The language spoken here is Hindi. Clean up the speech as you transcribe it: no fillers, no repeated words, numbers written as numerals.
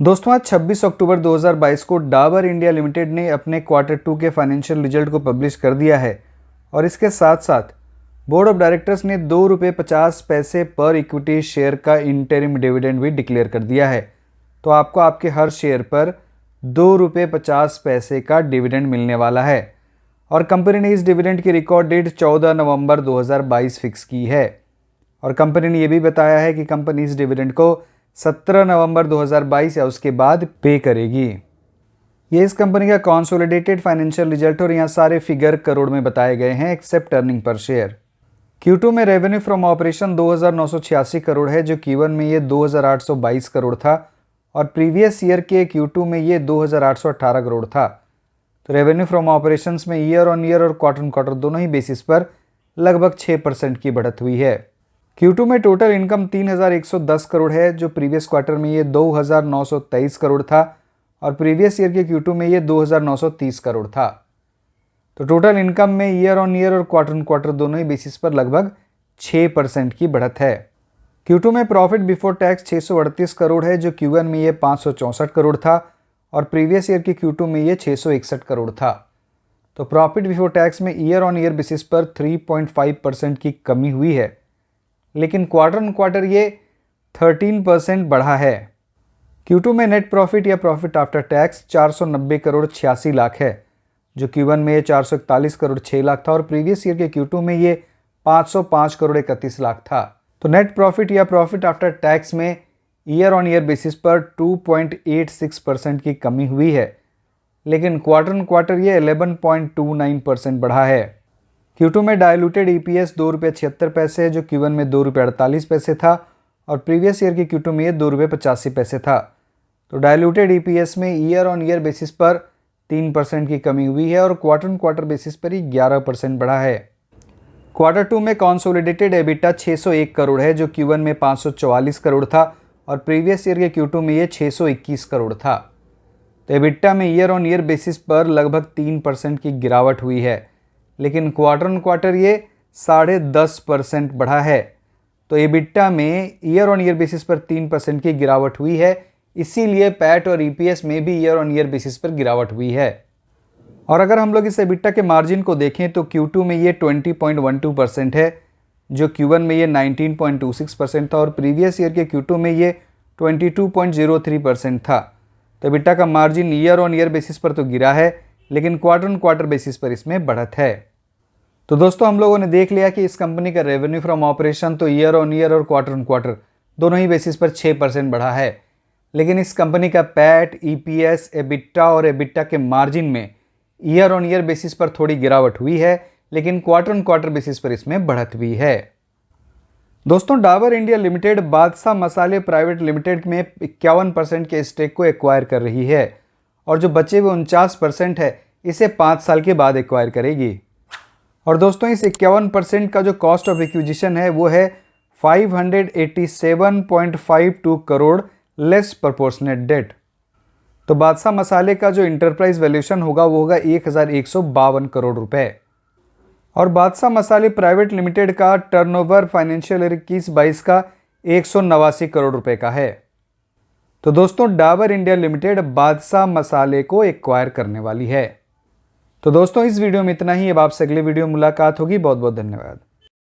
दोस्तों आज 26 अक्टूबर 2022 को डाबर इंडिया लिमिटेड ने अपने क्वार्टर 2 के फाइनेंशियल रिजल्ट को पब्लिश कर दिया है और इसके साथ साथ बोर्ड ऑफ डायरेक्टर्स ने ₹2.50 पर इक्विटी शेयर का इंटरिम डिविडेंड भी डिक्लेयर कर दिया है। तो आपको आपके हर शेयर पर ₹2.50 का डिविडेंड मिलने वाला है और कंपनी ने इस डिविडेंड की रिकॉर्ड डेट 14 नवंबर 2022 फिक्स की है और कंपनी ने यह भी बताया है कि कंपनी इस डिविडेंड को 17 नवंबर 2022 या उसके बाद पे करेगी। ये इस कंपनी का कंसोलिडेटेड फाइनेंशियल रिजल्ट और यहाँ सारे फिगर करोड़ में बताए गए हैं accept earning per share. Q2 में रेवेन्यू फ्रॉम ऑपरेशन 2,986 करोड़ है जो Q1 में ये 2,822 करोड़ था और प्रीवियस ईयर के Q2 में ये 2,818 करोड़ था। तो रेवेन्यू फ्रॉम ऑपरेशंस में ईयर ऑन ईयर और क्वार्टर दोनों ही बेसिस पर लगभग 6% की बढ़त हुई है। Q2 में टोटल इनकम 3,110 करोड़ है जो प्रीवियस क्वार्टर में ये 2,923 करोड़ था और प्रीवियस ईयर के Q2 में ये 2,930 करोड़ था। तो टोटल इनकम में ईयर ऑन ईयर और क्वार्टर दोनों ही बेसिस पर लगभग 6% की बढ़त है। Q2 में प्रॉफिट बिफोर टैक्स 638 करोड़ है जो Q1 में ये 564 करोड़ था और प्रीवियस ईयर के Q2 में ये 661 करोड़ था। तो प्रॉफिट बिफोर टैक्स में ईयर ऑन ईयर बेसिस पर 3.5% की कमी हुई है, लेकिन क्वार्टर ये 13% बढ़ा है। Q2 में नेट प्रॉफिट या profit after tax 490 crore 86 lakh है जो Q1 में ये 441 करोड़ 6 लाख था और प्रीवियस ईयर के Q2 में ये 505 करोड़ 31 लाख था। तो नेट प्रॉफिट या प्रॉफिट आफ्टर टैक्स में ईयर ऑन ईयर बेसिस पर 2.86% की कमी हुई है, लेकिन क्वार्टर ये 11.29% बढ़ा है। Q2 में डायलूटेड EPS ₹2.76 है जो Q1 में ₹2.48 था और प्रीवियस ईयर के Q2 में ये ₹2.85 था। तो डायलूटेड EPS में ईयर ऑन ईयर बेसिस पर 3% की कमी हुई है और क्वार्टर बेसिस पर ही 11% बढ़ा है। Q2 में कंसोलिडेटेड EBITDA 601 करोड़ है जो Q1 में 544 करोड़ था और प्रीवियस ईयर के Q2 में ये 621 करोड़ था। तो EBITDA में ईयर ऑन ईयर बेसिस पर लगभग 3% की गिरावट हुई है, लेकिन क्वार्टर ये 10.5% बढ़ा है। तो EBITDA में ईयर ऑन ईयर बेसिस पर 3% की गिरावट हुई है, इसीलिए पैट और EPS में भी ईयर ऑन ईयर बेसिस पर गिरावट हुई है। और अगर हम लोग इस EBITDA के मार्जिन को देखें तो Q2 में ये 20.12% है जो Q1 में ये 19.26% था और प्रीवियस ईयर के Q2 में ये 22.03% था। तो EBITDA का margin year on year basis पर तो गिरा है, लेकिन क्वार्टर बेसिस पर इसमें बढ़त है। तो दोस्तों हम लोगों ने देख लिया कि इस कंपनी का रेवेन्यू फ्रॉम ऑपरेशन तो ईयर ऑन ईयर और क्वार्टर दोनों ही बेसिस पर 6% बढ़ा है, लेकिन इस कंपनी का पैट, EPS, EBITDA और EBITDA के मार्जिन में ईयर ऑन ईयर बेसिस पर थोड़ी गिरावट हुई है, लेकिन क्वार्टर बेसिस पर इसमें बढ़त भी है। दोस्तों डाबर इंडिया लिमिटेड बादशाह मसाले प्राइवेट लिमिटेड में 51% के स्टेक को एक्वायर कर रही है और जो बचे हुए 49% है इसे 5 साल के बाद एक्वायर करेगी। और दोस्तों इस 51% का जो कॉस्ट ऑफ एक्विजिशन है वो है 587.52 करोड़ लेस प्रोपोर्शनेट डेट। तो बादशाह मसाले का जो इंटरप्राइज वैल्यूएशन होगा वो होगा 1,152 करोड़ रुपए और बादशाह मसाले प्राइवेट लिमिटेड का टर्नओवर फाइनेंशियल ईयर 21-22 का 189 करोड़ रुपए का है। तो दोस्तों डाबर इंडिया लिमिटेड बादशाह मसाले को एक्वायर करने वाली है। तो दोस्तों इस वीडियो में इतना ही। अब आपसे अगली वीडियो मुलाकात होगी। बहुत बहुत धन्यवाद।